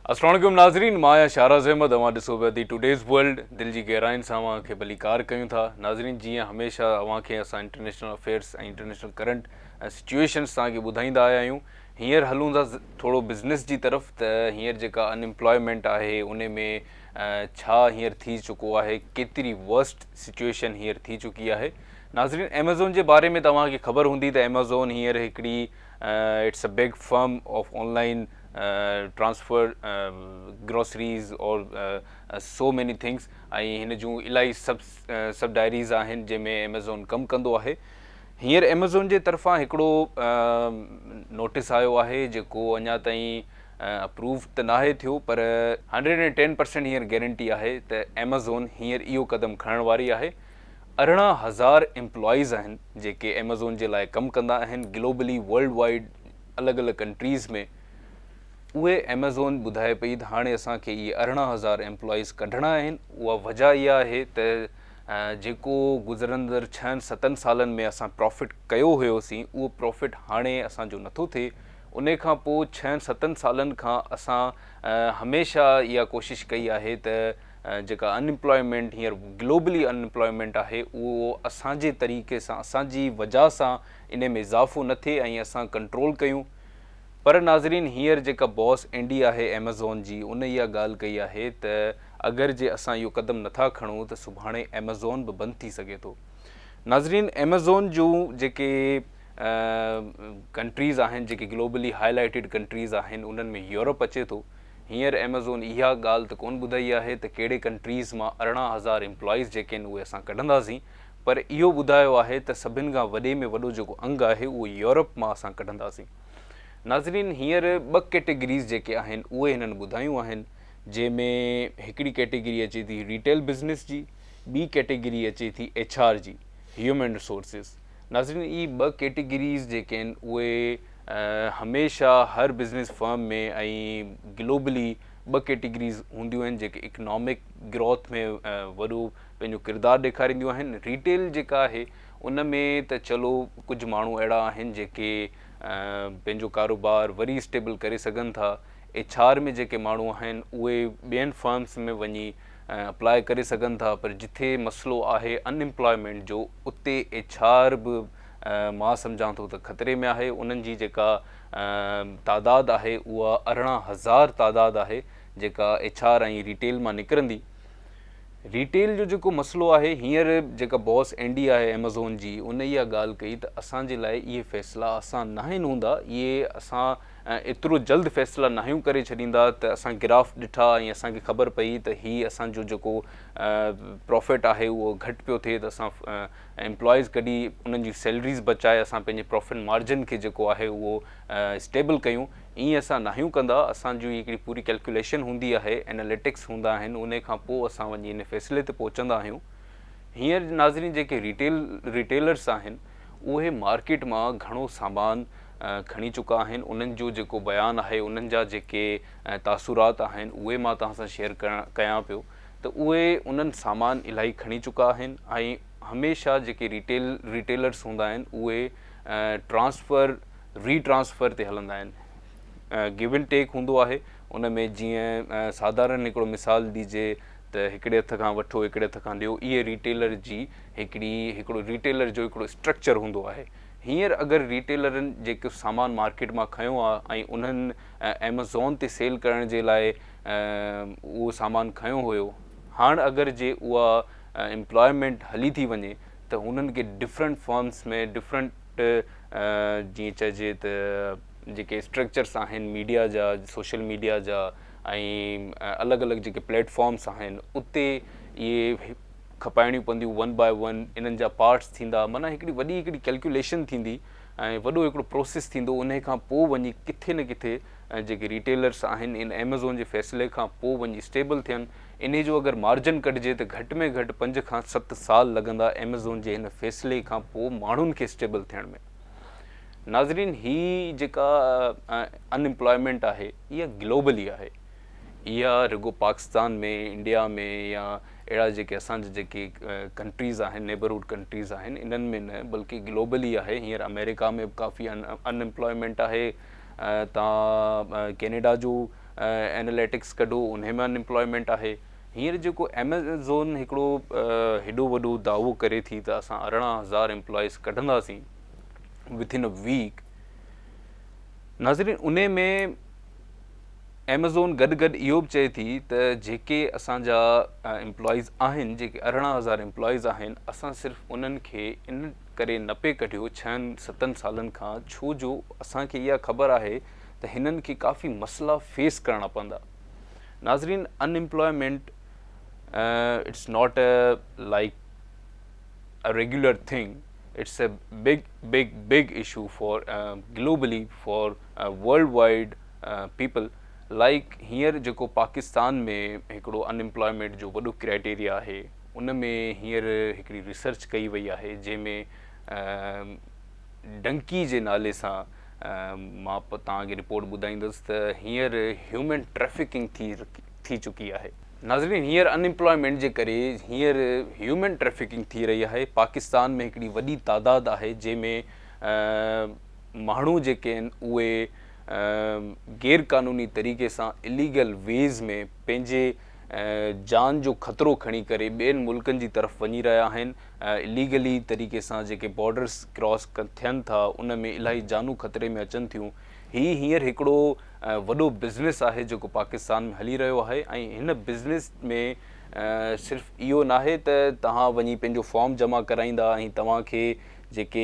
अस्सलाम वालेकुम नाज़रीन, मां आहियां शहराज़ अहमद। अवां ॾिसो पिया दी टुडेज़ वर्ल्ड। दिल जी गहराइन सां अवां खे भली कार कयूं था। नाज़रीन, जीअं हमेशह अवां खे असां इंटरनेशनल अफेयर्स ऐं इंटरनेशनल करंट सिचुएशन्स तव्हांखे ॿुधाईंदा आया आहियूं। हींअर हलूं था थोरो बिज़नेस जी तरफ़। त हींअर जेका अनएम्प्लॉयमेंट आहे उन में छा हींअर थी चुको आहे, केतिरी वर्स्ट सिचुएशन हींअर थी चुकी आहे। नाज़रीन, अमेज़ॉन जे बारे में तव्हांखे ख़बर हूंदी त अमेज़ॉन हींअर हिकिड़ी it's a big firm of online transfer groceries और सो मैनी थिंग्स ऐं हिन जूं इलाही सब डायरीज़ आहिनि जंहिंमें अमेज़ॉन कमु कंदो आहे। हींअर अमेज़ॉन जे तरफ़ां हिकिड़ो नोटिस आयो आहे जेको अञा ताईं अप्रूव त नाहे थियो, पर 110% हींअर गारंटी आहे त अमेज़ॉन हींअर इहो क़दम खणण वारी आहे। 18,000 एम्प्लॉइज़ आहिनि जेके अमेज़ॉन जे लाइ कमु कंदा आहिनि ग्लोबली, वर्ल्ड वाइड, अलॻि अलॻि कंट्रीज़ में। उहे अमेज़ॉन ॿुधाए पई त हाणे असांखे इहे 18,000 एम्प्लॉइज़ कढणा आहिनि। उहा वजह इहा आहे त जेको गुज़रंदड़ 6-7 सालनि में असां प्रॉफिट कयो हुयोसीं, उहो प्रॉफिट हाणे असांजो नथो थिए। उन खां पोइ 6-7 सालनि खां असां हमेशह इहा कोशिशि कई आहे त जेका अनएम्प्लॉयमेंट हींअर ग्लोबली अनएम्प्लॉयमेंट आहे उहो असांजे तरीक़े सां, असांजी वजह सां इन में इज़ाफ़ो न थिए ऐं असां कंट्रोल कयूं। पर नाज़रीन, हींअर जेका बॉस एंडी आहे अमेज़ॉन जी, उन इहा ॻाल्हि कई आहे त अगरि जे असां इहो क़दम नथा खणूं त सुभाणे अमेज़ॉन बि बंदि थी सघे थो। नाज़रीन, अमेज़ॉन जूं जेके कंट्रीज़ आहिनि, जेके ग्लोबली हाईलाइटेड कंट्रीज़ आहिनि, उन्हनि में यूरोप अचे थो। हींअर अमेज़ॉन इहा ॻाल्हि त कोन ॿुधाई आहे त कहिड़े कंट्रीज़ मां 18,000 एम्प्लॉइज़ जेके आहिनि उहे असां कढंदासीं, पर इहो ॿुधायो आहे त सभिनि खां वॾे में वॾो जेको अंग आहे उहो यूरोप मां असां कढंदासीं। नाज़रीन, हींअर 2 कैटेगरीज़ जेके आहिनि उहे हिननि ॿुधायूं आहिनि, जंहिंमें हिकिड़ी कैटेगरी अचे थी रिटेल बिज़नेस जी, ॿी कैटेगरी अचे थी HR जी, ह्यूमन रिसोर्सिस। नाज़रीन, इहे 2 कैटेगरीज़ जेके आहिनि उहे हमेशह हर बिज़नेस फर्म में ऐं ग्लोबली 2 कैटेगरीज़ हूंदियूं आहिनि जेके इकनॉमिक ग्रोथ में वॾो पंहिंजो किरदारु ॾेखारींदियूं आहिनि। रिटेल जेका आहे उन में त चलो कुझु माण्हू अहिड़ा आहिनि जेके पंहिंजो कारोबार वरी स्टेबल करे सघनि था। HR में जेके माण्हू आहिनि उहे ॿियनि फर्म्स में वञी अप्लाई करे सघनि था, पर जिथे मसइलो आहे अनएम्प्लॉयमेंट जो, उते HR बि मां सम्झां थो त ख़तरे में आहे। उन्हनि जी जेका तादाद आहे उहा 18,000 तादाद आहे जेका HR ऐं रिटेल मां निकिरंदी। रिटेल जो जेको मसइलो आहे, हींअर जेका बॉस एंडी आहे अमेज़ॉन जी, उन इहा ॻाल्हि कई त असांजे लाइ इहे फ़ैसिला आसान न आहिनि हूंदा। इहे असां एतिरो जल्द फ़ैसिला न आहियूं करे छॾींदा। त असां ग्राफ ॾिठा ऐं असांखे ख़बर पई त हीअ असांजो जेको प्रॉफिट आहे उहो घटि पियो थिए, त असां एम्प्लॉइज़ कढी उन्हनि जी सैलरीज़ बचाए असां पंहिंजे प्रॉफिट मार्जिन खे जेको आहे उहो स्टेबल कयूं। ईअं असां न आहियूं कंदा। असांजी हिकिड़ी पूरी कैलकुलेशन हूंदी आहे, एनालिटिक्स हूंदा आहिनि, उन खां पोइ असां वञी इन फ़ैसिले ते पहुचंदा आहियूं। हींअर नाज़रीन, जेके रिटेलर्स आहिनि उहे मार्केट मां घणो सामान खणी चुका आहिनि। उन्हनि जो जेको बयानु आहे, उन्हनि जा जेके तासुरात आहिनि उहे मां तव्हां सां शेयर कयां पियो। त उहे उन्हनि सामान इलाही खणी चुका आहिनि ऐं हमेशह जेके रिटेलर्स हूंदा आहिनि उहे रीट्रांसफ़र ते हलंदा आहिनि। गिव एंड टेक हूंदो आहे। उन में जीअं साधारण हिकिड़ो मिसाल ॾिजे त हिकिड़े हथ खां वठो, हिकिड़े हथ खां ॾियो। इहे रिटेलर जी हिकिड़ो रिटेलर जो हिकिड़ो स्ट्रक्चर हूंदो आहे। हींअर अगरि रिटेलरनि जेको सामान मार्केट मां खयो आहे ऐं उन्हनि अमेज़ॉन ते सेल करण जे लाइ उहो सामान खयो हुयो, हाणे अगरि जे उहा एम्प्लॉयमेंट हली थी वञे त हुननि खे डिफरेंट फर्म्स में डिफरेंट जीअं चइजे त जेके स्ट्रक्चर्स आहिनि मीडिया जा, सोशल मीडिया जा ऐं अलॻि अलॻि जेके प्लेटफॉर्म्स आहिनि, उते इहे खपाइणियूं पवंदियूं 1 बाय 1। इन्हनि जा पार्ट्स थींदा, माना हिकिड़ी कैलकुलेशन थींदी ऐं वॾो हिकिड़ो प्रोसेस थींदो। उन खां पोइ वञी किथे न किथे जेके रिटेलर्स आहिनि इन अमेज़ॉन जे फ़ैसिले खां पोइ वञी स्टेबल थियनि। इन जो अगरि मार्जिन कढिजे त घटि में घटि 5 खां 7 साल लॻंदा अमेज़ॉन जे हिन फ़ैसिले खां पोइ माण्हुनि खे स्टेबल थियण में। नाज़रीन, ही जेका अनएम्प्लॉयमेंट आहे इहा ग्लोबली आहे। इहा रुगो पाकिस्तान में, इंडिया में या अहिड़ा जेके असांजा जेके कंट्रीज़ आहिनि, नेबरहुड कंट्रीज़ आहिनि, इन्हनि में न बल्कि ग्लोबली आहे। हींअर अमेरिका में बि काफ़ी अनएम्प्लॉयमेंट आहे। तव्हां कैनेडा जो एनालिटिक्स कढो उन में अनएम्प्लॉयमेंट आहे। हींअर जेको एमेज़ॉन हिकिड़ो हेॾो वॾो दावो करे थी त असां 18,000 एम्प्लॉइज़ कढंदासीं विथिन अ वीक। नाज़रीन, उन में एमेज़ॉन गॾु गॾु इहो बि चए थी त जेके असांजा एम्प्लॉइज़ आहिनि, जेके 18,000 एम्प्लॉइज़ आहिनि, असां सिर्फ़ु उन्हनि खे इन करे न पे कढियो 6-7 सालनि खां, छो जो असांखे इहा ख़बर आहे त हिननि खे काफ़ी मसइला फेस करणा पवंदा। नाज़रीन, unemployment it's not like a regular thing. It's a big issue for globally, for worldwide people. Like हींअर जेको पाकिस्तान में हिकिड़ो अनएम्प्लॉयमेंट जो वॾो क्राइटेरिया आहे, उन में हींअर हिकिड़ी रिसर्च कई वई आहे जंहिंमें डंकी जे नाले सां मां तव्हांखे रिपोर्ट ॿुधाईंदुसि त हींअर ह्यूमन ट्रैफिकिंग थी चुकी आहे। नाज़रीन, हींअर अनएम्प्लॉयमेंट जे करे हींअर ह्यूमन ट्रैफिकिंग थी रही आहे। पाकिस्तान में हिकिड़ी वॾी तादाद आहे जंहिंमें माण्हू जेके आहिनि उहे गैर क़ानूनी तरीक़े सां इलीगल वेज़ में पंहिंजे जान जो ख़तरो खणी करे ॿियनि मुल्कनि जी तरफ़ वञी रहिया आहिनि। इलीगली तरीक़े सां जेके बॉर्डर्स क्रॉस थियनि था उन में इलाही जानूं ख़तरे में अचनि थियूं। हींअर हिकिड़ो वॾो बिज़नेस आहे जेको पाकिस्तान में हली रहियो आहे, ऐं हिन बिज़नेस में सिर्फ़ु इहो नाहे त तव्हां वञी पंहिंजो फॉर्म जमा कराईंदा ऐं तव्हांखे जेके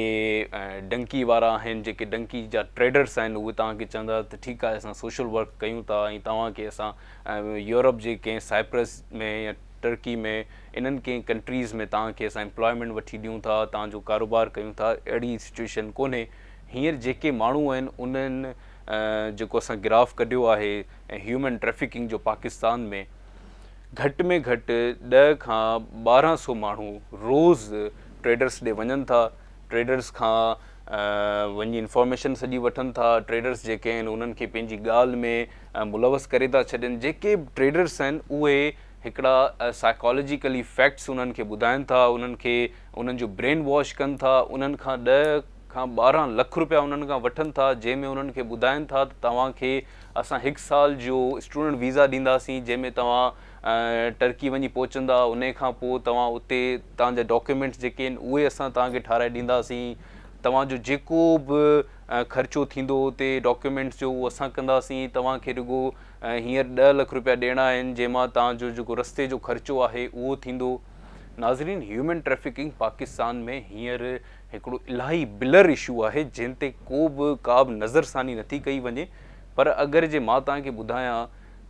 डंकी वारा आहिनि, जेके डंकी जा ट्रेडर्स आहिनि, उहे तव्हांखे चवंदा त ठीकु आहे असां सोशल वर्क कयूं था ऐं तव्हांखे असां यूरोप जे कंहिं साइप्रस में या टर्की में इन्हनि कंहिं कंट्रीज़ में तव्हांखे असां एम्प्लॉयमेंट वठी ॾियूं था, तव्हांजो कारोबार कयूं था। अहिड़ी सिचुएशन कोन्हे। हींअर जेके माण्हू आहिनि उन्हनि जेको असां ग्राफ कढियो आहे ह्यूमन ट्रैफिकिंग जो पाकिस्तान में, घटि में घटि 10 खां 1200 माण्हू रोज़ ट्रेडर्स ॾे वञनि था। ट्रेडर्स खां वञी इंफॉर्मेशन सॼी वठनि था। ट्रेडर्स जेके आहिनि उन्हनि खे पंहिंजी ॻाल्हि में मुलवस करे था छॾनि। जेके ट्रेडर्स आहिनि उहे हिकिड़ा साइकोलॉजिकली फैक्ट्स उन्हनि खे ॿुधाइनि था, उन्हनि खे उन्हनि जो ब्रेन वॉश कनि था, उन्हनि खां 10 खां 12 लख रुपया उन्हनि खां वठनि था, जंहिंमें उन्हनि खे ॿुधाइनि था त तव्हांखे असां 1 साल जो स्टूडेंट वीज़ा ॾींदासीं, जंहिंमें तव्हां टर्की वञी पहुचंदा। उन खां पोइ तव्हां उते तव्हांजा डॉक्यूमेंट्स जेके आहिनि उहे असां तव्हांखे ठाराए ॾींदासीं। तव्हांजो जेको बि ख़र्चो थींदो उते डॉक्यूमेंट्स जो उहो असां कंदासीं। तव्हांखे रुॻो हींअर 10 लख रुपया ॾियणा आहिनि, जंहिंमां तव्हांजो जेको रस्ते जो ख़र्चो आहे उहो थींदो। नाज़रीन, ह्यूमन ट्रैफिकिंग पाकिस्तान में हींअर हिकिड़ो इलाही बिलर इशू आहे जिन ते का बि नज़रसानी नथी कई वञे। पर अगरि जे मां तव्हांखे ॿुधायां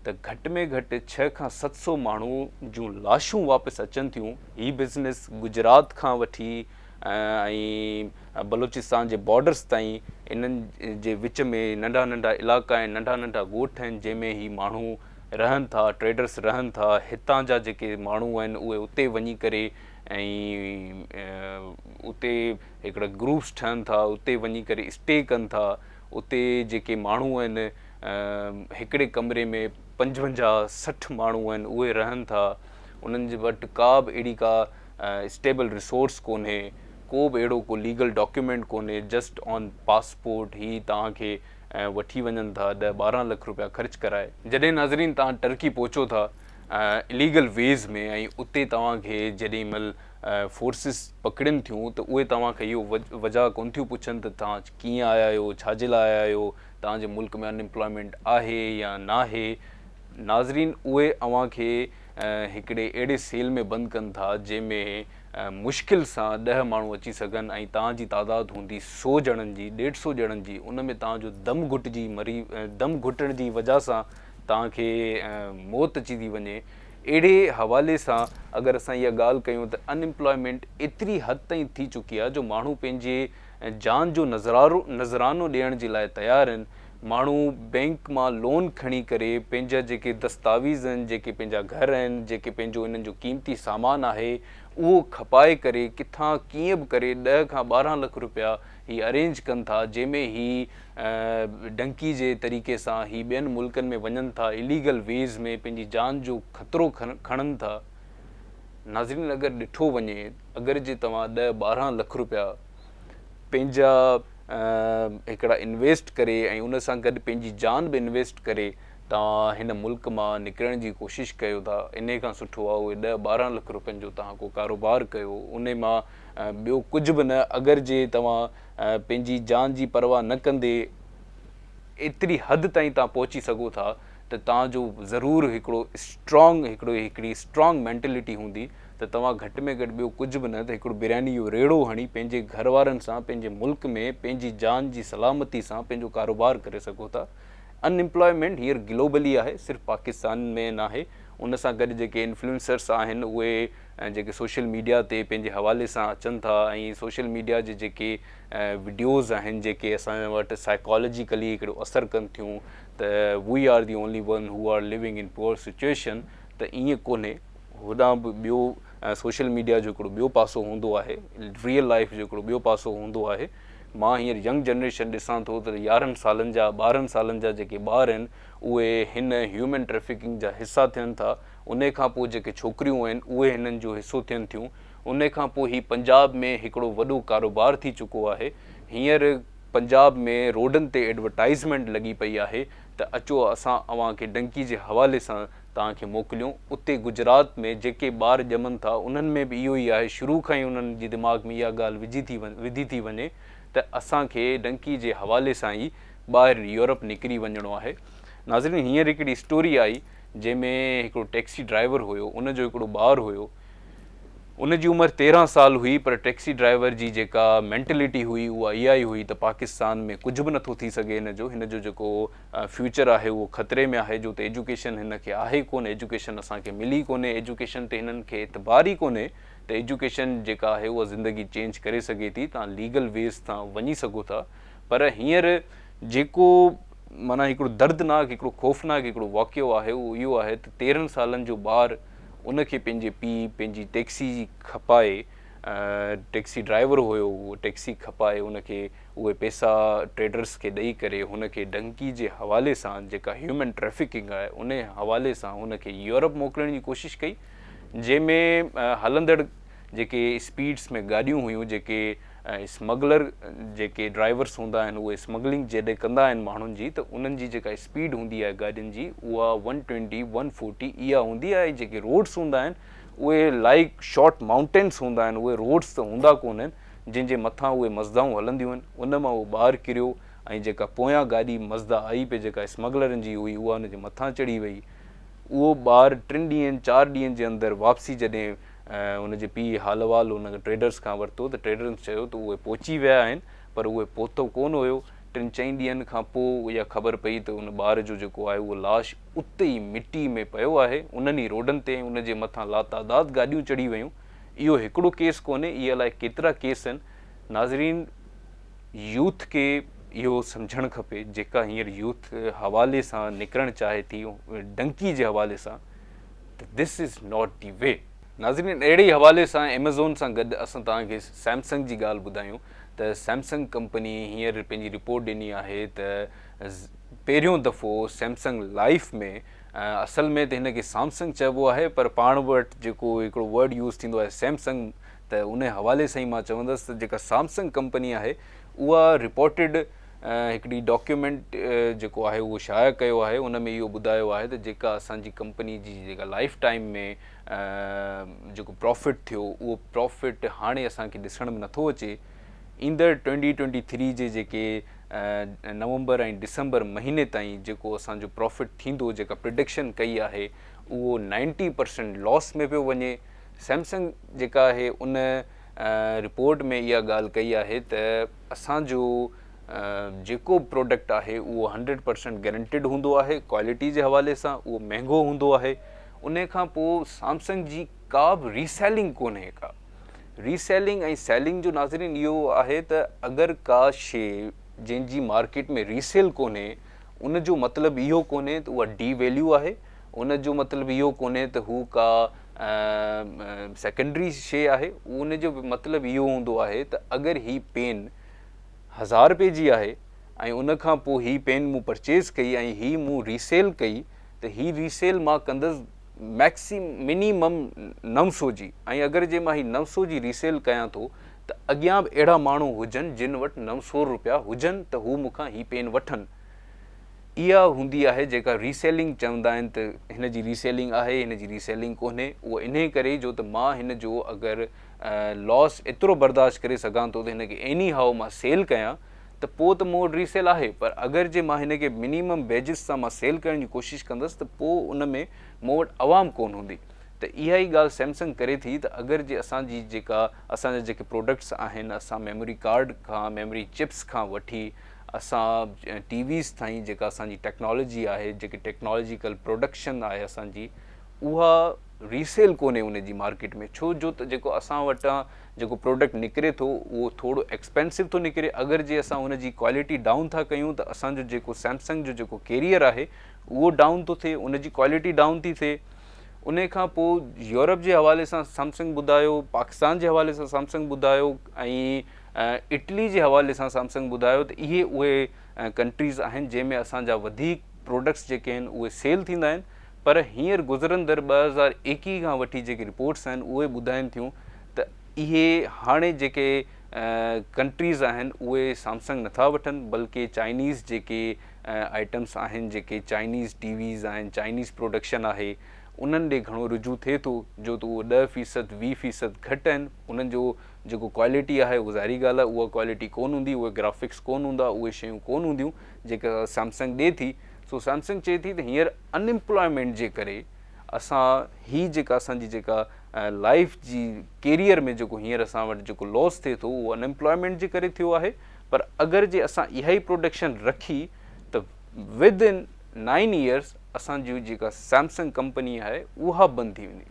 त घटि में घटि 600 खां 700 माण्हू जूं लाशूं वापसि अचनि थियूं। हीउ बिज़नेस गुजरात खां वठी ऐं बलोचिस्तान जे बॉर्डर्स ताईं इन्हनि जे विच में नंढा नंढा इलाइक़ा आहिनि, नंढा नंढा ॻोठ आहिनि, जंहिंमें ही माण्हू रहनि था, ट्रेडर्स रहनि था। हितां जा जेके माण्हू आहिनि उहे उते वञी करे ऐं उते हिकिड़ा ग्रुप्स ठहनि था, उते वञी करे स्टे कनि था। उते जेके माण्हू आहिनि हिकिड़े कमरे में 55-60 माण्हू आहिनि उहे रहनि था। उन्हनि जे वटि का बि अहिड़ी का स्टेबल रिसोर्स कोन्हे, को बि अहिड़ो को लीगल डॉक्यूमेंट कोन्हे। जस्ट ऑन पासपोर्ट ही तव्हांखे वठी वञनि था 10-12 लख रुपया ख़र्च कराए। जॾहिं नाज़रीन तव्हां टर्की पहुचो था इलीगल वेज़ में, ऐं उते तव्हांखे जेॾी महिल फोर्सिस पकड़नि थियूं त उहे तव्हांखे इहो वजह कोन थियूं पुछनि त तव्हां कीअं आया आहियो, छाजे लाइ आया आहियो, तव्हांजे मुल्क में अनएम्प्लॉयमेंट आहे या न आहे। नाज़रीन, उहे अव्हांखे हिकिड़े अहिड़े सेल में बंदि कनि था जंहिंमें मुश्किल सां 10 माण्हू अची सघनि ऐं तव्हांजी तादाद हूंदी 100 ॼणनि जी, 150 ॼणनि जी। उन में तव्हांजो दम घुटण जी वजह सां तव्हांखे मौत अची थी वञे। अहिड़े हवाले सां अगरि असां इहा ॻाल्हि कयूं त अनएम्प्लॉयमेंट एतिरी हद ताईं थी चुकी आहे जो माण्हू पंहिंजे जान जो नज़रानो ॾियण जे लाइ तयारु आहिनि। माण्हू बैंक मां लोन खणी करे पंहिंजा जेके दस्तावेज़ आहिनि, जेके पंहिंजा घर आहिनि, जेके पंहिंजो इन्हनि जो क़ीमती सामान आहे उहो खपाए करे किथां कीअं बि करे 10 खां 12 लख रुपया ही अरेंज कनि था, जंहिंमें ही डंकी जे तरीक़े सां ही ॿियनि मुल्कनि में वञनि था, इलीगल वेज़ में पंहिंजी जान जो ख़तरो खणनि था। नाज़रीन, अगरि ॾिठो वञे, अगरि जे तव्हां 10-12 लख रुपया पंहिंजा हिकिड़ा इन्वेस्ट करे ऐं उन सां गॾु पंहिंजी जान बि इन्वेस्ट करे तव्हां हिन मुल्क मां निकिरण जी कोशिशि कयो था, इन खां सुठो आहे उहे 10-12 लख रुपयनि जो तव्हां को कारोबार कयो, उन मां ॿियो कुझु बि न, अगरि जे तव्हां पंहिंजी जान जी परवाह न कंदे एतिरी हद ताईं तव्हां पहुची सघो था त तव्हांजो ज़रूरु हिकिड़ी स्ट्रॉन्ग मेंटेलिटी हूंदी त तव्हां घटि में घटि ॿियो कुझु बि न त हिकिड़ो बिरयानी जो रेड़ो हणी पंहिंजे घर वारनि सां, पंहिंजे मुल्क में पंहिंजी जान जी सलामती सां पंहिंजो कारोबार करे सघो था। अनएम्प्लॉयमेंट हींअर ग्लोबली आहे, सिर्फ़ु पाकिस्तान में न आहे। उन सां गॾु जेके इन्फ्लुएंसर्स आहिनि उहे जेके सोशल मीडिया ते पंहिंजे हवाले सां अचनि था, ऐं सोशल मीडिया जे जेके वीडियोज़ आहिनि जेके असां वटि साइकोलॉजिकली हिकिड़ो असरु कनि थियूं त we are the only one who are living in poor situation, त ईअं कोन्हे। होॾां बि ॿियो सोशल मीडिया जो हिकिड़ो ॿियो पासो हूंदो आहे, रियल लाइफ जो हिकिड़ो ॿियो पासो हूंदो आहे। मां हींअर यंग जनरेशन ॾिसां थो त 11 सालनि जा 12 सालनि जा जेके ॿार आहिनि उहे हिन ह्यूमन ट्रैफिकिंग जा हिसा थियनि था। उन खां पोइ जेके छोकिरियूं आहिनि उहे हिननि जो हिसो थियनि थियूं। उन खां पोइ ही पंजाब में हिकिड़ो वॾो कारोबार थी चुको आहे। हींअर पंजाब में रोडनि ते एडवर्टाइज़मेंट लॻी पई आहे त अचो असां अव्हांखे डंकी जे हवाले सां तव्हांखे मोकिलियूं। उते गुजरात में जेके ॿार ॼमनि था उन्हनि में बि इहो ई आहे, शुरू खां ई उन्हनि जे दिमाग़ में इहा ॻाल्हि विधी थी वञे त असांखे डंकी जे हवाले सां ई ॿाहिरि यूरोप निकिरी वञिणो आहे। नाज़रीन, हींअर हिकिड़ी स्टोरी आई जंहिंमें हिकिड़ो टैक्सी ड्राइवर हुयो, उनजो हिकिड़ो ॿारु हुयो, उनजी उमिरि 13 साल हुई, पर टैक्सी ड्राइवर जी जेका मेंटेलिटी हुई उहा इहा ई हुई त पाकिस्तान में कुझु बि नथो थी सघे। हिनजो जेको फ्यूचर आहे उहो ख़तरे में आहे, जो त एजुकेशन हिनखे आहे कोन्हे, एजुकेशन असांखे मिली कोन्हे, एजुकेशन ते हिननि खे एतबार ई कोन्हे त एजुकेशन जेका आहे उहा ज़िंदगी चेंज करे सघे थी। तव्हां लीगल वेज़ तां वञी सघो था, पर हींअर जेको माना हिकिड़ो दर्दनाक, हिकिड़ो खौफ़नाक हिकिड़ो वाक़ियो आहे उहो इहो आहे त 13 सालनि जो ॿारु उनखे पंहिंजे पीउ पंहिंजी टैक्सी खपाए, टैक्सी ड्राइवर हुयो उहो, टैक्सी खपाए उनखे उहे पैसा ट्रेडर्स खे ॾेई करे हुनखे डंकी जे हवाले सां जेका ह्यूमन ट्रैफिकिंग आहे उन हवाले सां हुनखे यूरोप मोकिलण जी कोशिशि कई, जंहिंमें हलंदड़ जेके स्पीड्स में गाॾियूं हुयूं, जेके स्मगलर जेके ड्राइवर्स हूंदा आहिनि उहे स्मगलिंग जॾहिं कंदा आहिनि माण्हुनि जी, त उन्हनि जी जेका स्पीड हूंदी आहे गाॾियुनि जी उहा 120 140 इहा हूंदी आहे। जेके रोड्स हूंदा आहिनि उहे लाइक शॉर्ट माउंटेन्स हूंदा आहिनि, उहे रोड्स त हूंदा कोन आहिनि जंहिंजे मथां उहे मज़दाऊं हलंदियूं आहिनि। उन मां उहो ॿारु किरियो ऐं जेका पोयां गाॾी मज़दा आई पे जेका स्मगलरनि जी हुई उहा हुनजे मथां चढ़ी वई। उहो ॿारु 3 ॾींहंनि 4 ॾींहंनि जे अंदरि वापसी जॾहिं उनजे पीउ हाल वाल उन ट्रेडर्स खां वरितो त ट्रेडर्स चयो त उहे पहुची विया आहिनि, पर उहे पहुतो कोन हुयो। 3-4 ॾींहंनि खां पोइ इहा ख़बर पई त उन ॿार जो जेको आहे उहो लाश उते ई मिटी में पियो आहे, उन्हनि ई रोडनि ते उनजे मथां लातादाद गाॾियूं चढ़ी वियूं। इहो हिकिड़ो केस कोन्हे, इहे अलाए केतिरा केस आहिनि। नाज़रीन, यूथ खे इहो सम्झणु खपे, जेका हींअर यूथ हवाले सां निकिरणु चाहे थी डंकी जे हवाले सां, त दिस इज़ नॉट दी वे। नाज़रीन, अहिड़े हवाले सां एमेज़ॉन सां गॾु असां तव्हांखे सैमसंग जी ॻाल्हि ॿुधायूं त सैमसंग कंपनी हींअर पंहिंजी रिपोर्ट ॾिनी आहे त पहिरियों दफ़ो सैमसंग लाइफ में असल में त हिनखे सैमसंग चइबो आहे, पर पाण वटि जेको हिकिड़ो वर्ड यूज़ थींदो आहे सैमसंग, त उन हवाले सां ई मां चवंदुसि त जेका सैमसंग कंपनी आहे उहा रिपोर्टेड हिकिड़ी डॉक्यूमेंट जेको आहे उहो शाया कयो आहे। उन में इहो ॿुधायो आहे त जेका असांजी कंपनी जी जेका लाइफ टाइम में जेको प्रॉफिट थियो उहो प्रॉफिट हाणे असांखे ॾिसण में नथो अचे। ईंदड़ 2023 जे जेके नवंबर ऐं डिसंबर महीने ताईं जेको असांजो प्रॉफिट थींदो, जेका प्रिडिक्शन कई आहे उहो 90% लॉस में पियो वञे। सैमसंग जेका आहे उन रिपोर्ट में इहा ॻाल्हि कई आहे त असांजो जेको प्रोडक्ट आहे उहो 100% गारंटेड हूंदो आहे, क्वालिटी जे हवाले सां उहो महांगो हूंदो आहे। उन खां पोइ सैमसंग जी का बि रीसेलिंग कोन्हे। का रीसेलिंग ऐं सेलिंग जो नाज़रीन इहो आहे त अगरि का शइ जंहिंजी मार्केट में रीसेल कोन्हे उनजो मतिलबु इहो कोन्हे त उहा डी वैल्यू आहे, उनजो मतिलबु इहो कोन्हे त हू का सेकेंडरी शइ आहे। उनजो मतिलबु इहो हूंदो आहे त अगरि ही पेन 1000 रुपए जी आहे ऐं उन खां पोइ ही पेन मूं परचेज़ कई ऐं ही मूं रीसेल कई, त ही रीसेल मां कंदसि मिनिमम 900 जी, ऐं अगरि जे मां ही 900 जी रीसेल कयां थो त अॻियां बि अहिड़ा माण्हू हुजनि जिन वटि 900 रुपया हुजनि त हू मूंखां ही पेन वठनि। इहा हूंदी आहे जेका रीसेलिंग चवंदा आहिनि त हिन जी रीसेलिंग आहे, हिन जी रीसेलिंग कोन्हे। उहो इन करे जो त मां हिन जो अगरि लॉस एतिरो बर्दाश्त करे सघां थो त हिन खे एनी हाउ मां सेल कयां त पोइ त मूं वटि रीसेल आहे। पर अगरि जे मां हिन खे मिनिमम बेजिस सां मां सेल करण जी कोशिशि कंदुसि त पोइ उन में मूं वटि आवाम कोन हूंदी। त इहा ई ॻाल्हि सैमसंग करे थी त अगरि जे असांजी जेका असांजा जेके प्रोडक्ट्स आहिनि, असां मेमोरी कार्ड खां मेमोरी चिप्स खां वठी असां टीवीज़ ताईं जेका असांजी टेक्नोलॉजी आहे, जेकी टेक्नोलॉजिकल प्रोडक्शन आहे असांजी, उहा रीसेल कोन्हे उन जी मार्केट में। छो जो त जेको असां वटां जेको प्रोडक्ट निकिरे थो उहो थोरो एक्सपेंसिव थो निकिरे। अगरि जे असां उन जी क्वालिटी डाउन था कयूं त असांजो जेको सैमसंग जो जेको कैरियर आहे उहो डाउन थो थिए, उन जी क्वालिटी डाउन थी थिए। उन खां पोइ यूरोप जे हवाले सां सैमसंग ॿुधायो, पाकिस्तान जे हवाले सां सैमसंग ॿुधायो ऐं इटली जे हवाले सां सैमसंग ॿुधायो त इहे उहे कंट्रीज़ आहिनि जंहिंमें असांजा वधीक प्रोडक्ट्स जेके आहिनि उहे सेल थींदा आहिनि। पर हींअर गुज़रंदड़ 2021 खां वठी जेके रिपोर्ट्स आहिनि उहे ॿुधाइनि थियूं त इहे हाणे जेके कंट्रीज़ आहिनि उहे सैमसंग नथा वठनि, बल्कि चाइनीज़ जेके आइटम्स आहिनि, जेके चाइनीज़ टीवीज़ आहिनि, चाइनीज़ प्रोडक्शन आहे, उन्हनि ॾे घणो रुजू थिए थो। जो त उहो 10% 20% घटि आहिनि। उन्हनि जो जेको क्वालिटी आहे उहा ज़ाहिरी ॻाल्हि आहे उहा क्वालिटी कोन हूंदी, उहे ग्राफिक्स कोन हूंदा, उहे शयूं कोन हूंदियूं जेका सैमसंग ॾिए थी। सो सैमसंग चए थी त हींअर अनएम्प्लॉयमेंट जे करे असां ही जेका असांजी जेका लाइफ जी कैरियर में जेको हींअर असां वटि जेको लॉस थिए थो उहो अनएम्प्लॉयमेंट जे करे थियो आहे। पर अगरि जे असां इहा ई प्रोडक्शन रखी त विद इन 9 years असांजी जेका सैमसंग कंपनी आहे उहा बंदि थी वेंदी।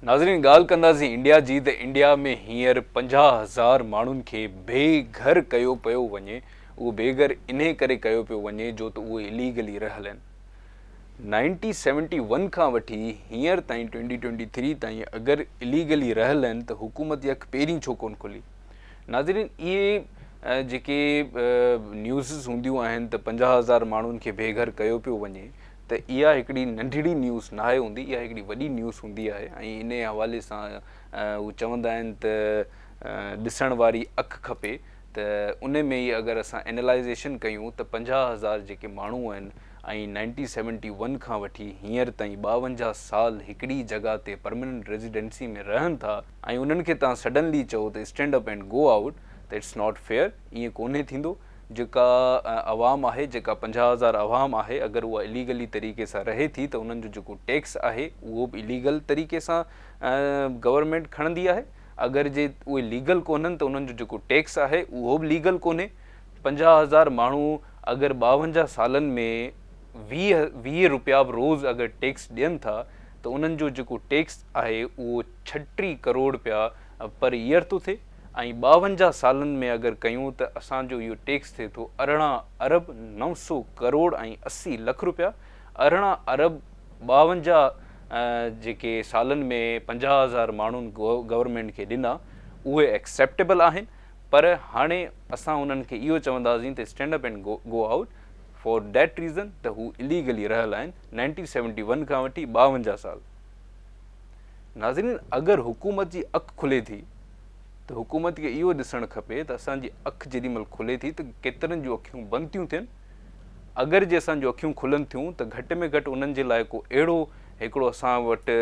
नाज़रीन, ॻाल्हि कंदासीं इंडिया जी त इंडिया में हींअर 50,000 माण्हुनि खे बेघर कयो पियो वञे। उहो बेघर इन करे कयो पियो वञे जो त उहे इलीगली रहियल आहिनि। 1971 खां वठी हींअर ताईं 2023 ताईं अगरि इलीगली रहियल आहिनि त हुकूमत जी अखि पहिरीं छो कोन खुली? नाज़रीन, इहे जेके न्यूज़ हूंदियूं आहिनि त 50,000 माण्हुनि खे बेघर कयो पियो वञे, त इहा हिकिड़ी नंढड़ी न्यूज़ न आहे हूंदी, इहा हिकिड़ी वॾी न्यूज़ हूंदी आहे। ऐं इन हवाले सां उहे चवंदा आहिनि त ॾिसण वारी अखि खपे। त उन में ई अगरि असां एनालाइज़ेशन कयूं त 50,000 जेके माण्हू आहिनि ऐं 1971 खां वठी हींअर ताईं 52 साल हिकिड़ी जॻह ते परमानेंट रेजिडेंसी में रहनि था ऐं उन्हनि खे तव्हां सडनली चओ त stand up and go out, त इट्स नॉट फेयर। ईअं कोन्हे थींदो। जेका अवाम आहे, जेका 50,000 अवाम आहे, अगरि उहा इलीगली तरीक़े सां रहे थी त उन्हनि जो जेको टैक्स आहे उहो बि इलीगल तरीक़े सां गवर्नमेंट खणंदी आहे। अगरि जे उहे लीगल कोन्हनि त उन्हनि जो जेको टैक्स आहे उहो बि लीगल कोन्हे। 50,000 माण्हू अगरि 52 सालनि में 20 रुपया बि रोज़ अगरि टैक्स ॾियनि था त उन्हनि जो जेको टैक्स आहे उहो 36 करोड़ रुपया पर ईयर थो थिए। ऐं 52 सालनि में अगरि कयूं त असांजो इहो टैक्स थिए थो 18 अरब 900 करोड़ ऐं 80 लख रुपया। 18 अरब 52 जेके सालनि में 50,000 माण्हुनि गवर्नमेंट खे ॾिना उहे एक्सेप्टेबल आहिनि। पर हाणे असां उन्हनि खे इहो चवंदासीं त stand up and go out for that reason त हू इलीगली रहियल आहिनि 1971 खां वठी 52 साल। नाज़रीन, अगरि हुकूमत जी अखि खुले थी त हुकूमत खे इहो ॾिसणु खपे त असांजी अखि जेॾीमहिल खुले थी त केतिरनि जूं अखियूं बंदि थियूं थियनि। अगरि जे असांजूं अखियूं खुलनि थियूं त घटि में घटि उन्हनि जे लाइ को अहिड़ो हिकिड़ो असां वटि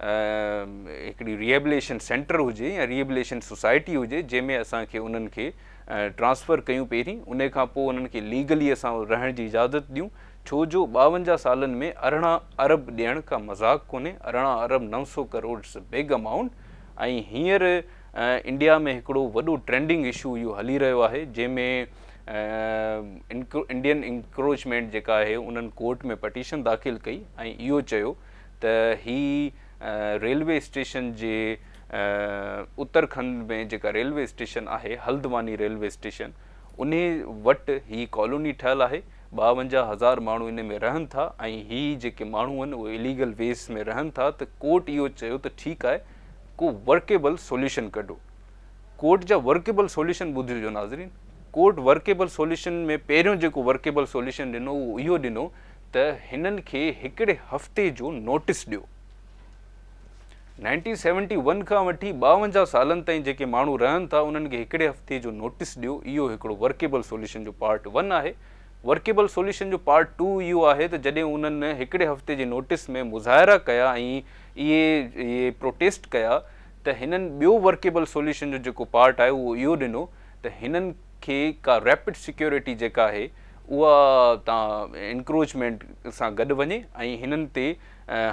हिकिड़ी रिहेबिलेशन सेंटर हुजे या रिहेबिलेशन सोसाइटी हुजे जंहिंमें असांखे उन्हनि खे ट्रांसफ़र कयूं पहिरीं, उन खां पोइ उन्हनि खे लीगली असां रहण जी इजाज़त ॾियूं। छो जो 52 सालनि में 18 अरब ॾियण का मज़ाक कोन्हे। 18 अरब 900 करोड़ बिग अमाउंट। ऐं हींअर इंडिया में हिकिड़ो वॾो ट्रेंडिंग इशू इहो हली रहियो आहे जंहिंमें इंडियन इंक्रोचमेंट जेका आहे उन्हनि कोर्ट में पटिशन दाख़िल कई ऐं इहो चयो त ही रेलवे स्टेशन जे उत्तराखंड में जेका रेलवे स्टेशन आहे हल्द्वानी रेलवे स्टेशन, उन वटि ही कॉलोनी ठहियलु आहे। 52,000 माण्हू इन में रहनि था ऐं ही जेके माण्हू आहिनि उहे इलीगल वेस में रहनि था। त कोर्ट इहो चयो त ठीकु आहे, को वर्केबल सोल्यूशन कढो। कोर्ट जा वर्केबल सोल्यूशन ॿुधिजो नाज़रीन। कोर्ट वर्केबल सोल्यूशन में पहिरियों जेको वर्केबल सोल्यूशन ॾिनो उहो इहो ॾिनो त हिननि खे हिकिड़े हफ़्ते जो नोटिस ॾियो। 1971 खां वठी 52 सालनि ताईं जेके माण्हू रहनि था उन्हनि खे हिकिड़े हफ़्ते जो नोटिस ॾियो। इहो हिकिड़ो वर्केबल सोल्यूशन जो पार्ट 1 आहे। वर्केबल सॉल्यूशन जो पार्ट 2 इहो आहे त जॾहिं उन्हनि हिकिड़े हफ़्ते जे नोटिस में मुज़ाहिरा कया ऐं इहे प्रोटेस्ट कया त हिननि ॿियो वर्केबल सॉल्यूशन जो जेको पार्ट आहे उहो इहो ॾिनो त हिननि खे का रैपिड सिक्योरिटी जेका आहे उहा तव्हां इंक्रोचमेंट सां गॾु वञे ऐं हिननि ते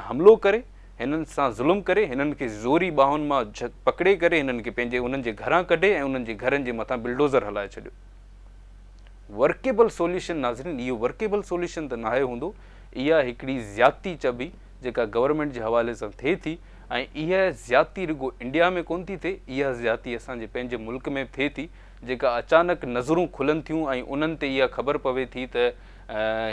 हमिलो करे, हिननि सां ज़ुल्म करे, हिननि खे ज़ोरी ॿाहुनि मां पकिड़े करे हिननि खे पंहिंजे उन्हनि जे घरां कढे ऐं उन्हनि जे घरनि जे मथां बिल्डोज़र हलाए छॾियो। वर्केबल सॉल्यूशन नाज़रीन, इहो वर्केबल सॉल्यूशन त नाहे हूंदो, इहा हिकिड़ी ज़्यादती चबी जेका गवर्नमेंट जे हवाले सां थिए थी ऐं इहा ज़्यादती रुगो इंडिया में कोन थी थिए, इहा ज़्यादती असांजे पंहिंजे मुल्क में थिए थी, जेका अचानक नज़रूं खुलनि थियूं ऐं उन्हनि ते इहा ख़बर पवे थी त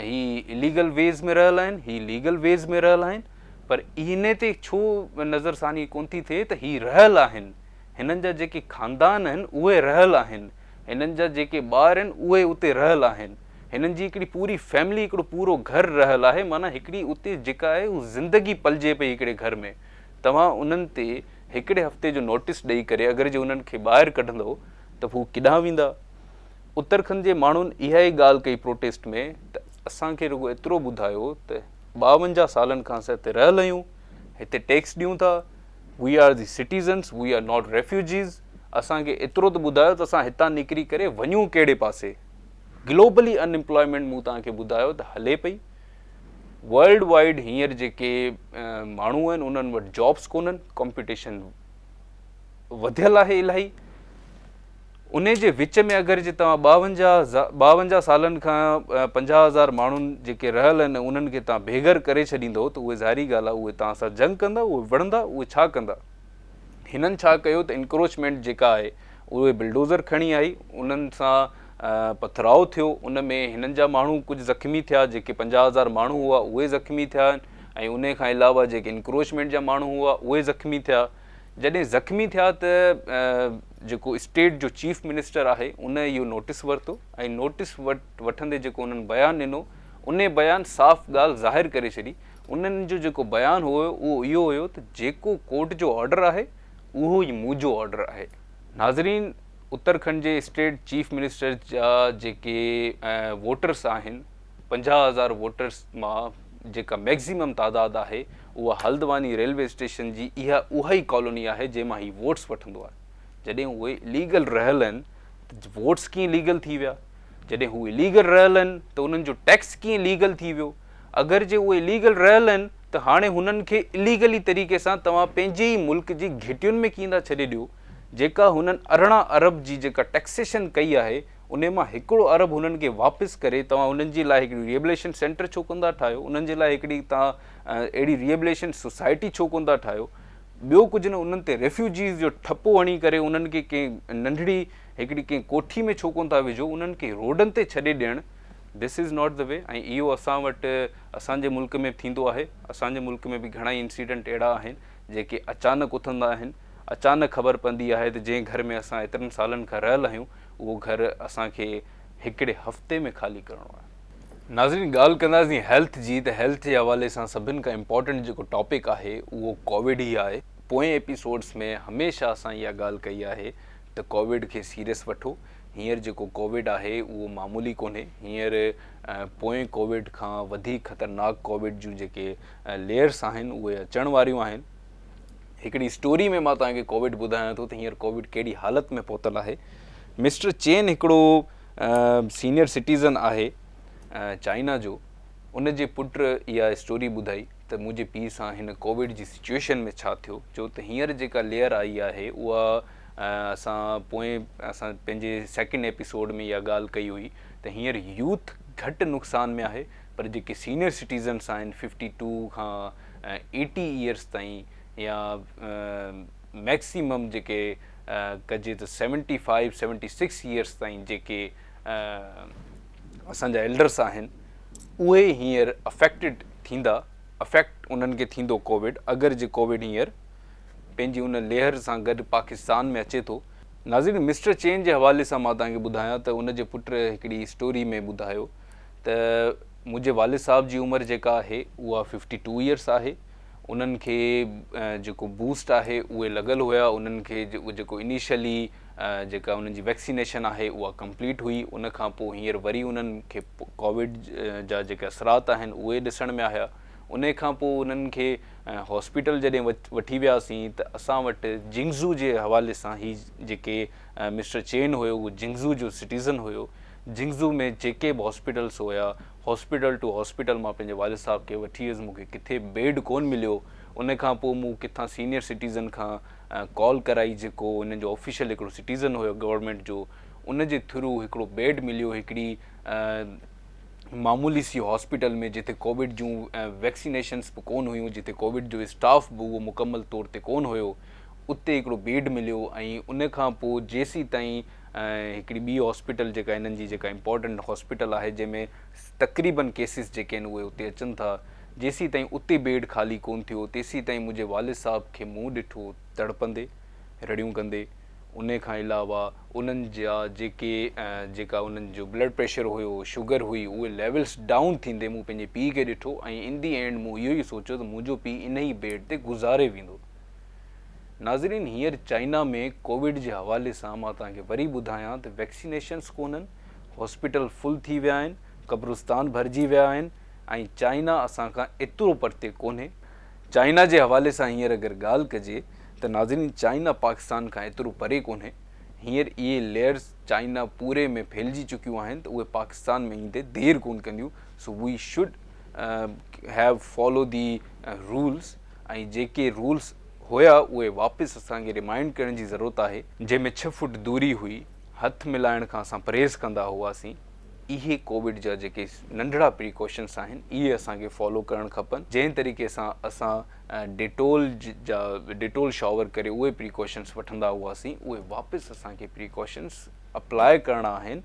ही इलीगल वेज़ में रहियल आहिनि, ही लीगल वेज़ में रहियल आहिनि, पर इन ते छो नज़रसानी कोन थी थिए त ही रहियल आहिनि, हिननि जा जेके ख़ानदान आहिनि उहे रहियल आहिनि, हिननि जा जेके ॿार आहिनि उहे उते रहियल आहिनि, हिननि जी हिकिड़ी पूरी फैमिली, हिकिड़ो पूरो घर रहियल आहे, माना हिकिड़ी उते जेका आहे उहा ज़िंदगी पलिजे पई हिकिड़े घर में। तव्हां उन्हनि ते हिकिड़े हफ़्ते जो नोटिस ॾेई करे अगरि जे उन्हनि खे ॿाहिरि कढंदो त हू केॾांहुं वेंदा। उत्तराखंड जे माण्हुनि इहा ई ॻाल्हि कई प्रोटेस्ट में त असांखे रुगो एतिरो ॿुधायो त 52 सालनि खां असां हिते रहियल आहियूं, हिते टैक्स ॾियूं था, we are the citizens, we are not refugees, असांखे एतिरो त ॿुधायो त असां हितां निकिरी करे वञूं कहिड़े पासे। ग्लोबली अनएम्प्लॉयमेंट मूं तव्हांखे ॿुधायो त हले पई, वर्ल्ड वाइड हींअर जेके माण्हू आहिनि उन्हनि वटि जॉब्स कोन्हनि, कॉम्पिटिशन वधियल आहे इलाही। उन जे विच में अगरि जे तव्हां 52 सालनि खां 50,000 माण्हुनि जेके रहियल आहिनि उन्हनि खे तव्हां बेघर करे छॾींदो त उहे ज़ाहिरी ॻाल्हि आहे उहे तव्हां सां जंग कंदा, उहे विढ़ंदा, उहे छा कंदा। हिननि छा कयो त इंक्रोचमेंट जेका आहे उहे बिल्डोज़र खणी आई, उन्हनि सां पथराव थियो, उन में हिननि जा माण्हू कुझु ज़ख़्मी थिया, जेके 50,000 माण्हू हुआ उहे ज़ख़्मी थिया ऐं उन खां अलावा जेके इंक्रोचमेंट जा माण्हू हुआ उहे ज़ख़्मी थिया। जॾहिं ज़ख़्मी थिया त जेको स्टेट जो चीफ मिनिस्टर आहे उन इहो नोटिस वरितो ऐं नोटिस वठंदे जेको उन्हनि बयानु ॾिनो उन बयानु साफ़ ॻाल्हि ज़ाहिर करे छॾी। उन्हनि जो जेको बयानु हुयो उहो इहो हुयो त जेको कोर्ट जो ऑर्डर आहे उहो ई मुंहिंजो ऑर्डर आहे। नाज़रीन, उत्तराखंड जे स्टेट चीफ मिनिस्टर जा जेके वोटर्स आहिनि, 50,000 वोटर्स मां जेका मैक्सिमम तादाद आहे उहा हल्द्वानी रेलवे स्टेशन जी उहा ई कॉलोनी आहे जंहिंमां ही वोट्स वठंदो आहे। जॾहिं उहे लीगल रहियल आहिनि त वोट्स कीअं लीगल थी विया, जॾहिं हू इलीगल रहियल आहिनि त उन्हनि जो टैक्स कीअं लीगल थी वियो। अगरि जे उहे इलीगल रहियल आहिनि त हाणे हुननि खे इलीगली तरीक़े सां तव्हां पंहिंजे ई मुल्क जी घिटियुनि में कीअं था छॾे ॾियो। जेका हुननि 18 अरब जी जेका टैक्सेशन कई आहे उन मां 1 अरब हुननि खे वापसि करे तव्हां उन्हनि जे लाइ हिकिड़ी रिहेबिलिटेशन सेंटर छो कोन था ठाहियो, उन्हनि जे लाइ हिकिड़ी तव्हां अहिड़ी रिहेबिलिटेशन सोसाइटी छो कोन था ठाहियो। ॿियो कुझु न, उन्हनि ते रेफ्यूजीज़ जो ठपो हणी करे उन्हनि खे कंहिं नंढड़ी हिकिड़ी कंहिं कोठी में छो कोन था विझो, उन्हनि खे रोडनि ते छॾे ॾियणु, this is not the way. ऐं इहो असां वटि असांजे मुल्क में थींदो आहे। असांजे मुल्क में बि घणा इंसिडेंट अहिड़ा आहिनि जेके अचानक उथंदा आहिनि, अचानक ख़बर पवंदी आहे त जंहिं घर में असां एतिरनि सालनि खां रहियल आहियूं उहो घर असांखे हिकिड़े हफ़्ते में ख़ाली करिणो आहे। नाज़रीन, ॻाल्हि कंदासीं हेल्थ जी, त हेल्थ जे हवाले सां सभिनि खां इम्पॉर्टेंट जेको टॉपिक आहे उहो कोविड ई आहे। पोएं एपिसोड्स में हमेशह असां इहा ॻाल्हि कई आहे त कोविड खे सीरियस वठो। हींअर जेको कोविड आहे उहो मामूली कोन्हे, हींअर पोएं कोविड खां वधीक ख़तरनाक कोविड जूं जेके लेयर्स आहिनि उहे अचण वारियूं आहिनि। हिकिड़ी स्टोरी में मां तव्हांखे कोविड ॿुधायां थो त हींअर कोविड कहिड़ी हालति में पहुतल आहे। मिस्टर चेन हिकिड़ो सीनियर सिटीज़न आहे चाइना जो, उन जे पुट इहा स्टोरी ॿुधाई त मुंहिंजे पीउ सां हिन कोविड जी सिचुएशन में छा थियो। छो त हींअर जेका लेयर आई आहे उहा असां पंहिंजे सेकेंड एपिसोड में इहा ॻाल्हि कई हुई त हींअर यूथ घटि नुक़सान में आहे, पर जेके सीनियर सिटीज़न्स आहिनि 52 खां 80 ईयर्स ताईं या मैक्सिमम जेके कजे त 75-76 ईयर्स ताईं जेके असांजा एल्डर्स आहिनि उहे हींअर अफेक्टेड थींदा, अफेक्ट उन्हनि खे थींदो कोविड, अगरि जे कोविड हींअर पंहिंजी उन लेयर सां गॾु पाकिस्तान में अचे थो। नाज़रीन, मिस्टर चेन जे हवाले सां मां तव्हांखे ॿुधायां त उन जे पुट हिकिड़ी स्टोरी में ॿुधायो त मुंहिंजे वालिद साहब जी उमिरि जेका आहे उहा 52 ईयर्स आहे। उन्हनि खे जेको बूस्ट आहे उहे लॻल हुया, उन्हनि खे जेको इनिशियली जेका उन्हनि जी वैक्सीनेशन आहे उहा कंप्लीट हुई। उन खां पोइ हींअर वरी उन्हनि खे कोविड जा जेके असरात आहिनि उहे ॾिसण में आया। उन खां पोइ उन्हनि खे हॉस्पिटल जॾहिं वठी वियासीं त असां वटि जिंगज़ू जे हवाले सां ही जेके मिस्टर चेन हुयो उहो जिंगज़ू जो सिटीज़न हुयो। जिंगज़ू में जेके बि हॉस्पिटल्स हुया, हॉस्पिटल टू हॉस्पिटल मां पंहिंजे वालिद साहब खे वठी वियुसि, मूंखे किथे बेड कोन मिलियो। उन खां पोइ मूं किथां सीनियर सिटीज़न खां कॉल कराई, जेको उन जो ऑफिशियल हिकिड़ो सिटीज़न हुयो गवर्नमेंट जो, उन जे थ्रू हिकिड़ो बेड मिलियो हिकिड़ी मामूली सी हॉस्पिटल में जिते कोविड जूं वैक्सीनेशन्स बि कोन हुयूं, जिते कोविड जो स्टाफ बि उहो मुकमल तौर ते कोन हुयो, उते हिकिड़ो बेड मिलियो। ऐं उन खां पोइ जेसीं ताईं हिकिड़ी ॿी हॉस्पिटल जेका हिननि जी जेका इम्पॉर्टेंट हॉस्पिटल आहे जंहिंमें तक़रीबन केसिस जेके आहिनि उहे उते अचनि था, जेसीं ताईं उते बेड ख़ाली कोन थियो तेसीं ताईं मुंहिंजे वालिद साहब खे मूं ॾिठो तड़पंदे रड़ियूं कंदे। उन खां अलावा उन्हनि जा जेका उन्हनि जो ब्लड प्रेशर हुयो, शुगर हुई, उहे लेवल्स डाउन थींदे मूं पंहिंजे पीउ खे ॾिठो ऐं इन दी एंड मूं इहो ई सोचियो त मुंहिंजो पीउ इन ई बेड ते गुज़ारे वेंदो। नाज़रीन, हींअर चाइना में कोविड जे हवाले सां मां तव्हांखे वरी ॿुधायां त वैक्सीनेशन्स कोन्हनि, हॉस्पिटल फुल थी विया आहिनि, क़ब्रिस्तान भरिजी विया आहिनि ऐं चाइना असां खां एतिरो परते कोन्हे। चाइना जे हवाले सां हींअर अगरि ॻाल्हि कजे त नाज़रीन, चाइना पाकिस्तान खां एतिरो परे कोन्हे। हींअर इहे लेयर्स चाइना पूरे में फैलिजी चुकियूं आहिनि त उहे पाकिस्तान में ईंदे देरि कोन कंदियूं। So we should have follow the rules, ऐं जेके रूल्स हुया उहे वापसि असांखे रिमाइंड करण जी ज़रूरत आहे। जंहिंमें 6 फुट दूरी हुई, हथ मिलाइण खां असां परहेज़ कंदा हुआसीं, इहे कोविड जा जेके नंढड़ा प्रिकॉशन्स आहिनि इहे असांखे फॉलो करणु खपनि। जंहिं तरीक़े सां असां डेटोल शॉवर करे उहे प्रिकॉशन्स वठंदा हुआसीं, उहे वापसि असांखे प्रिकॉशन्स अप्लाए करणा आहिनि।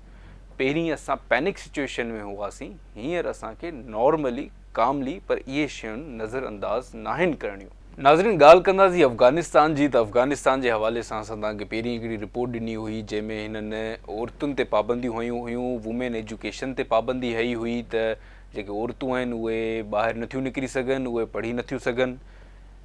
पहिरीं असां पैनिक सिचुएशन में हुआसीं, हींअर असांखे नॉर्मली कामली पर इहे शयूं नज़रअंदाज़ नाहिनि करणियूं। नाज़रीन, ॻाल्हि कंदासीं अफ़गानिस्तान जी, त अफ़गानिस्तान जे हवाले सां असां तव्हांखे पहिरीं हिकिड़ी रिपोर्ट ॾिनी हुई जंहिंमें हिननि औरतुनि ते पाबंदियूं हयूं हुयूं, वुमेन एजुकेशन ते पाबंदी हई हुई त जेके औरतूं आहिनि उहे ॿाहिरि नथियूं निकिरी सघनि, उहे पढ़ी नथियूं सघनि।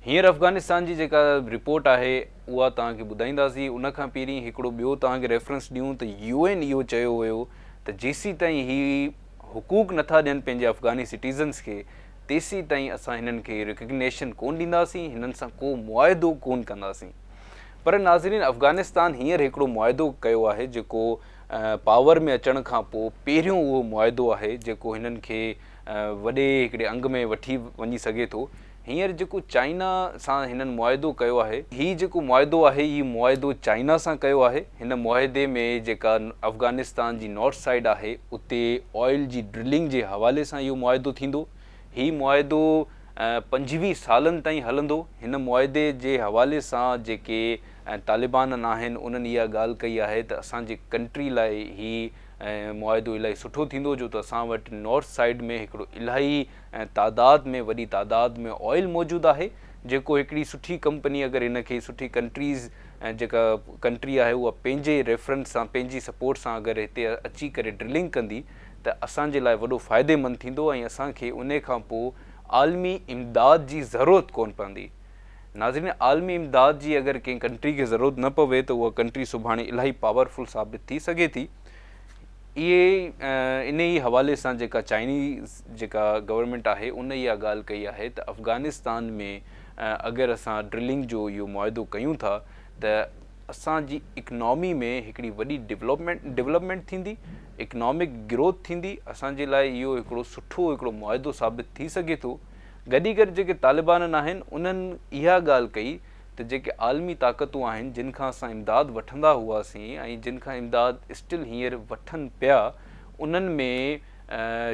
हींअर अफ़गानिस्तान जी जेका रिपोर्ट आहे उहा तव्हांखे ॿुधाईंदासीं। उन खां पहिरीं हिकिड़ो ॿियो तव्हांखे रेफरेंस ॾियूं त UN इहो चयो हुयो त जेसीं ताईं ही हुकूक नथा ॾियनि पंहिंजे अफ़गानी सिटीज़न्स खे, तेसीं ताईं असां हिननि खे रिकग्नेशन कोन ॾींदासीं, हिननि सां को मुआइदो कोन कंदासीं। पर नाज़रीन, अफ़गानिस्तान हींअर हिकिड़ो मुआइदो कयो आहे जेको पावर में अचण खां पोइ पहिरियों उहो मुआइदो आहे जेको हिननि खे वॾे हिकिड़े अंग में वठी वञी सघे थो। हींअर जेको चाइना सां हिननि मुआइदो कयो आहे, हीउ जेको मुआइदो आहे हीउ मुआइदो चाइना सां कयो आहे। हिन मुआइदे में जेका अफ़गानिस्तान जी नॉर्थ साइड आहे उते ऑयल जी ड्रिलिंग जे हवाले सां इहो मुआइदो थींदो। ही मुआइदो 25 सालनि ताईं हलंदो। हिन मुआइदे जे हवाले सां जेके तालिबान आहिनि उन्हनि इहा ॻाल्हि कई आहे त असांजी कंट्री लाइ ही मुआइदो इलाही सुठो थींदो, जो त असां वटि नॉर्थ साइड में हिकिड़ो इलाही तादाद में वॾी तादाद में ऑयल मौजूदु आहे, जेको हिकिड़ी सुठी कंपनी अगरि हिन खे सुठी कंट्रीज़ जेका कंट्री आहे उहा पंहिंजे रेफरेंस सां पंहिंजी सपोर्ट सां अगरि हिते अची करे ड्रिलिंग कंदी त असांजे लाइ वॾो फ़ाइदेमंद थींदो ऐं असांखे उन खां पोइ आलमी इमदाद जी ज़रूरत कोन पवंदी। नाज़रीन, आलमी इमदाद जी अगरि कंहिं कंट्री खे ज़रूरत न पवे त उहा कंट्री सुभाणे इलाही पावरफुल साबित थी सघे थी। इहे इन ई हवाले सां जेका चाइनीज़ जेका गवर्नमेंट आहे उन इहा ॻाल्हि कई आहे त अफ़गानिस्तान में अगरि असां ड्रिलिंग जो इहो मुआइदो कयूं था त असांजी इकनॉमी में हिकिड़ी वॾी डेवलपमेंट थींदी, इकनॉमिक ग्रोथ थींदी। असांजे लाइ इहो हिकिड़ो सुठो हिकिड़ो मुआइदो साबित थी सघे थो। गॾी गॾु जेके तालिबान आहिनि उन्हनि इहा ॻाल्हि कई त जेके आलमी ताक़तूं आहिनि जिन खां असां इमदाद वठंदा हुआसीं ऐं जिन खां इमदाद स्टिल हींअर वठनि पिया, उन्हनि में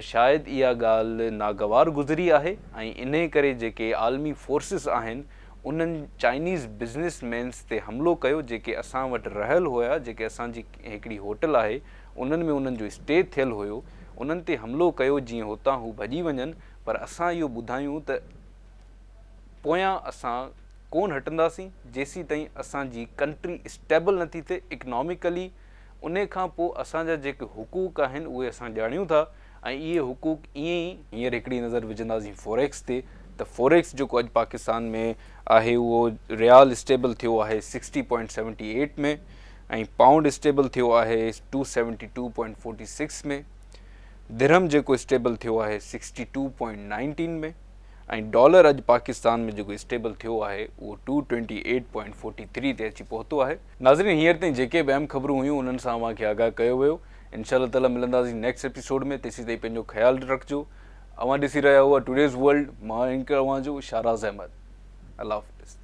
शायदि इहा ॻाल्हि नागवार गुज़री आहे ऐं इन करे जेके आलमी फोर्सिस आहिनि उन्हनि चाइनीज़ बिज़नेसमैन्स ते हमिलो कयो जेके असां वटि रहियल हुया, जेके असांजी हिकिड़ी होटल आहे उन्हनि में उन्हनि जो स्टे थियल हुयो, उन्हनि ते हमिलो कयो जीअं हुतां हू भॼी वञनि। पर असां इहो ॿुधायूं त पोयां असां कोन हटंदासीं जेसीं ताईं असांजी कंट्री स्टेबल नथी थिए इकनॉमिकली। उन खां पोइ असांजा जेके हुकूक आहिनि उहे असां ॼाणियूं था ऐं इहे हुकूक ईअं ई हींअर हिकिड़ी नज़र विझंदासीं फॉरेक्स ते त फॉरेक्स जेको अॼु पाकिस्तान में आहे उहो रियाल स्टेबल थियो आहे 60.78 में, ऐं पाउंड स्टेबल थियो आहे 272.46 में, दिरहम जेको स्टेबल थियो आहे 62.19 में, ऐं डॉलर अॼु पाकिस्तान में जेको स्टेबल थियो आहे उहो 228.43 ते अची पहुतो आहे। नाज़रीन, हींअर ताईं जेके बि अहम ख़बरूं हुयूं उन्हनि सां अव्हांखे आगाह कयो वियो। इंशाअल्लाह ताला मिलंदासीं नेक्स्ट एपिसोड में। तेसीं ताईं पंहिंजो ख़्यालु रखिजो। अव्हां ॾिसी रहिया हुआ टुडेज़ वर्ल्ड। मां एंकर अव्हांजो शाहराज़ अहमद। अल्लाह हाफ़िज़।